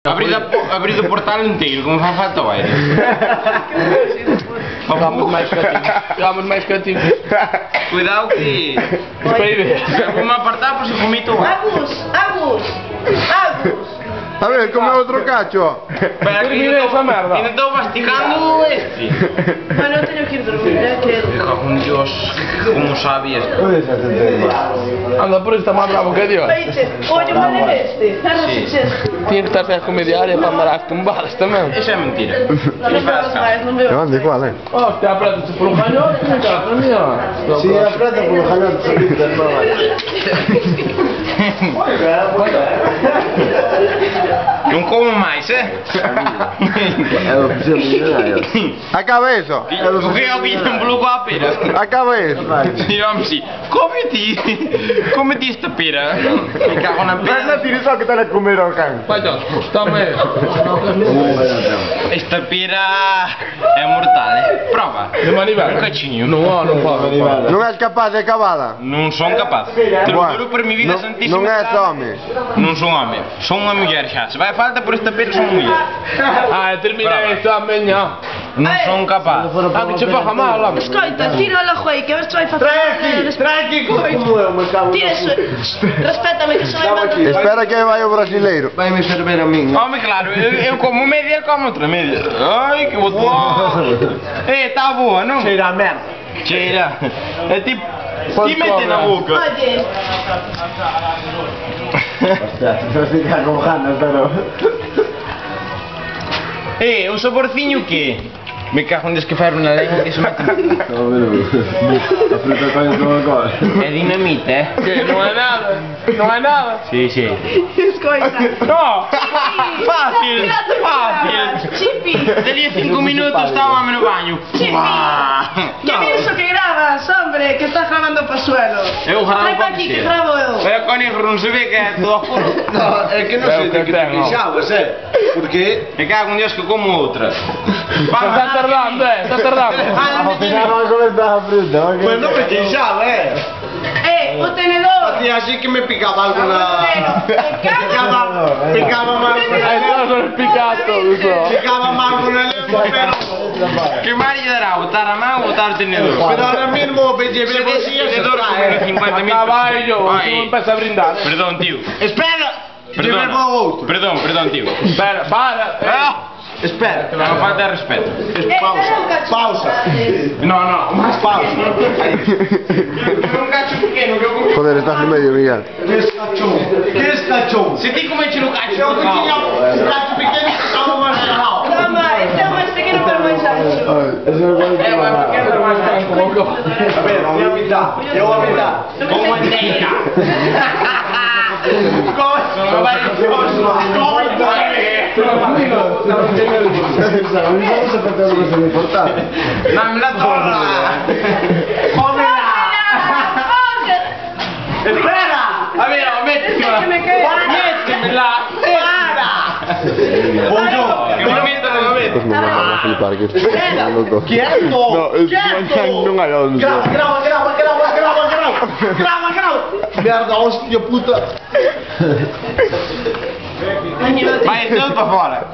Abrir o portal inteiro, como fa falta o aire. Vamos máis cativos. Cuidado que... Vou-me apartar por se vomito o ar. Agus! A ver, come outro cacho, ó. Espera que ainda estou masticando este. Bueno, teño que ir dormir, que... Con Dios, como sabe este. Anda, por esta más bravo que Dios. Veite, oye, vale este. Tiene que estarse a comediar para andar as tumbadas tamén. Eso é mentira. Non veo. Onde, qual, Hostia, apretas por un cañón, que cara, mía. Sí, apreta por un cañón, solita, no Non como máis, Acaba eso. O que é o que non bloco a pera? Acaba eso. E vamos así, come ti esta pera. Me cago na Mas pera. non tires só que tal a comer ao can. Vaya, tome. Esta pera é mortal, Prova. De manivela. Un cachinho. Non pode. Non és capaz de acabada? Non son capaz. Te lo juro por mi vida santísima. Non és home. Non son home. Son unha muller xa. Se vai falta por esta pera son muller. Termina isto amanhã. Non son capaz. Que che faja mal, home. Escoita, tira la juei, que ves que vai facer... Tranqui, como eu me cago. Tira eso. Respétame, que se vai mandar... Espera que vai o brasileiro. Vai me servir a min. Home, claro, eu como media, ele come outra media. Ai, que boa. Tá boa, non? Cheira a merda. Cheira. É tipo... Ti mete na boca. Oye, Hostia, se vas ficar con ganas, pero... O saborciño que? Me cago en desquefar na lengua que se mete. A fruta coño como cosa. É dinamita, Que non é nada. Non é nada. Sí. escoita. No. Fácil. Chipi. Dali a 5 minutos estaba no baño. Chipi. Que iso que grabas, hombre, que estás grabando pa suelo. Eu gravo Vai pa aquí, que grabo eu. Pero con negro non se ve que é todo foro. No, é que non sei de que te queixabas, porque... Me cago en Dios que como outra. Está tardando, está tardando. Ao final vai comenzar a fruta, ok? Pues non me queixaba, O tenedor. Hacía así que me picaba algo na... Picaba mal con la Está solo picato, uso. Picaba mal con la lengua, pero... Que mal lle dará? Botar a mão ou botar o tenedor? Pero ahora mismo me llevé bolsillas Tenedor como 50.000. Caballo, tú empieza a brindar. Perdón, tío. Espera! Llevé para outro. Perdón, tío. Espera, para. Espera. Non falta de respeto. Pausa. No, máis pausa. Un cacho pequeno que eu comi. Joder, estás no medio, Miguel. Que es cachón? Se ti comeche no cacho, Eu que tiña un cacho pequeno que estaba máis cerrado. Toma, este é o máis pequeno pero máis ancho. É máis pequeno, pero máis ancho. A ver, a mitad. Eu a mitad. Como enteira. Como vai? Dame la torra. Espera! A ver, métemela. Métemela. Que me meto na gaveta. Pues non van a flipar que esto é loco. Quieto! Non hai onde. Grava! Merda, hostia puta! Vai todo para fora.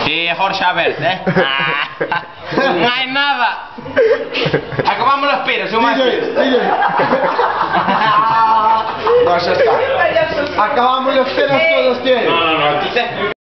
E a forxa aberta, Non hai nada. Acabamos as peras, eu máis peras. No, xa está. Acabamos las peras todos, tío. No, ti te...